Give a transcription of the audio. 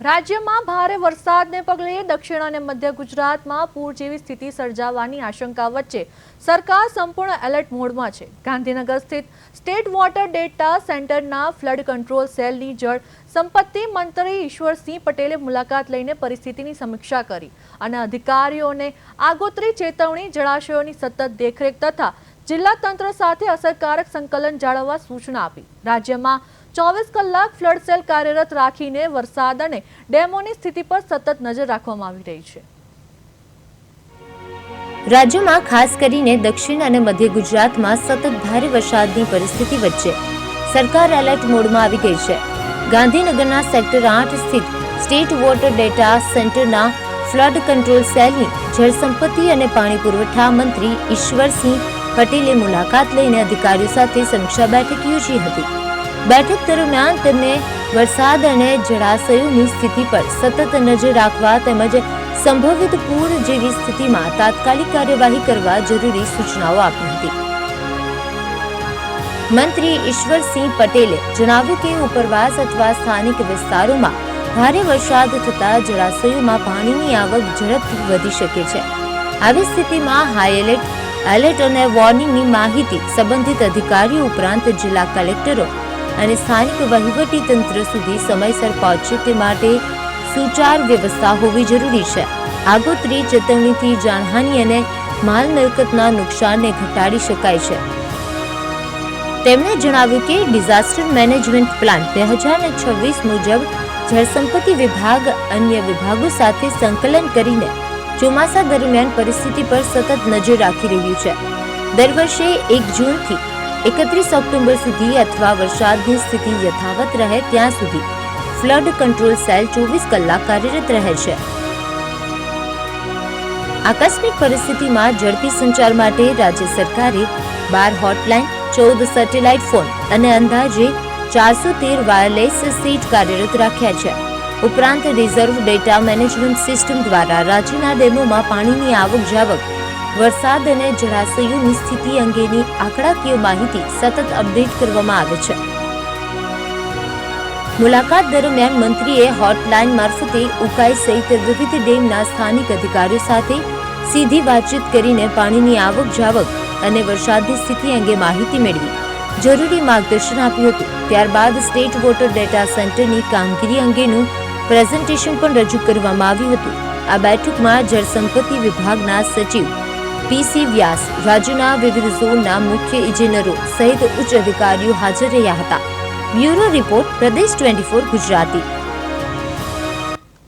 રાજ્યમાં ભારે વરસાદને પગલે દક્ષિણ અને મધ્ય ગુજરાતમાં પૂર જેવી સ્થિતિ સર્જાવાની આશંકા વચ્ચે સરકાર સંપૂર્ણ એલર્ટ મોડમાં છે। ગાંધીનગર સ્થિત સ્ટેટ વોટર ડેટા સેન્ટરના ફ્લડ કંટ્રોલ સેલની જળ સંપત્તિ મંત્રી ઈશ્વરસિંહ પટેલે મુલાકાત લઈને પરિસ્થિતિની સમીક્ષા કરી અને અધિકારીઓને આગોતરી ચેતવણી, જળાશયોની સતત દેખરેખ તથા જિલ્લા તંત્ર સાથે અસરકારક સંકલન જાળવવા સૂચના આપી। રાજ્યમાં 24 કલાક ફ્લડ સેલ કાર્યરત રાખીને વરસાદ અને ડેમોની સ્થિતિ પર સતત નજર રાખવામાં આવી રહી છે। રાજ્યમાં ખાસ કરીને દક્ષિણ અને મધ્ય ગુજરાતમાં સતત ભારે વરસાદની પરિસ્થિતિ વચ્ચે સરકાર એલર્ટ મોડમાં આવી ગઈ છે। ગાંધીનગરના સેક્ટર 8 સ્થિત સ્ટેટ વોટર ડેટા સેન્ટરના ફ્લડ કંટ્રોલ સેલની જળ સંપત્તિ અને પાણી પુરવઠા મંત્રી ઈશ્વરસિંહ પટેલે મુલાકાત લઈને અધિકારીઓ સાથે સમીક્ષા બેઠક યોજી હતી। બેઠક દરમિયાન તેમને વરસાદ અને જળાશયોની સ્થિતિ પર સતત નજર રાખવા તેમજ સંભવિત પૂર જેવી સ્થિતિમાં તાત્કાલિક કાર્યવાહી કરવા જરૂરી સૂચનાઓ આપી હતી। મંત્રી ઈશ્વરસિંહ પટેલે જણાવ્યું કે ઉપરવાસ અથવા સ્થાનિક વિસ્તારોમાં ભારે વરસાદ થતા જળાશયોમાં પાણીની આવક ઝડપથી વધી શકે છે। આવી સ્થિતિમાં હાઈ એલર્ટ અને વોર્નિંગની માહિતી સંબંધિત અધિકારીઓ ઉપરાંત જિલ્લા કલેક્ટરો અને સ્થાનિક વહીવટી તંત્ર સુધી સમયસર પહોંચે તે માટે સુચાર વ્યવસ્થા હોવી જરૂરી છે। આગોતરી ચેતવણીથી જાનહાનિ અને માલ મિલકતના નુકસાનને ઘટાડી શકાય છે। તેમણે જણાવ્યું કે ડિઝાસ્ટર મેનેજમેન્ટ પ્લાન 2026 મુજબ જળસંપત્તિ વિભાગ અન્ય વિભાગો સાથે સંકલન કરીને ચોમાસા દરમિયાન પરિસ્થિતિ પર સતત નજર રાખી રહ્યું છે। દર વર્ષે 1 જૂનથી 31 ઓક્ટોબર સુધી અથવા વરસાદની સ્થિતિ યથાવત રહે ત્યાં સુધી ફ્લડ કંટ્રોલ સેલ 24 કલાક કાર્યરત રહે છે। આકસ્મિક પરિસ્થિતિમાં ઝડપી સંચાર માટે રાજ્ય સરકારે 12 હોટલાઇન, 14 સેટેલાઇટ ફોન અને અંદાજે 413 વાયરલેસ સેટ કાર્યરત રાખ્યા છે। ઉપરાંત રિઝર્વ ડેટા મેનેજમેન્ટ સિસ્ટમ દ્વારા રાજ્યના ડેમોમાં પાણીની આવક જાવક, વરસાદ અને જળાશયોની સ્થિતિ અંગેની આંકડાકીય માહિતી સતત અપડેટ કરવામાં આવે છે। મુલાકાત દરમિયાન મંત્રીએ હોટલાઇન મારફતે ઉકાઈ સહિત વિવિધ ડેમના સ્થાનિક અધિકારીઓ સાથે સીધી વાતચીત કરીને પાણીની આવક જાવક અને વરસાદની સ્થિતિ અંગે માહિતી મેળવી જરૂરી માર્ગદર્શન આપ્યું હતું। ત્યારબાદ સ્ટેટ વોટર ડેટા સેન્ટરની કામગીરી અંગેનું પ્રેઝન્ટેશન પણ રજૂ કરવામાં આવ્યું હતું। આ બેઠકમાં જળસંપત્તિ વિભાગના સચિવ પીસી વ્યાસ, રાજ્યના વિવિધ ઝોનના મુખ્ય ઇજનેરો સહિત ઉચ્ચ અધિકારીઓ હાજર રહ્યા હતા। બ્યુરો રિપોર્ટ, પ્રદેશ 24 ગુજરાતી।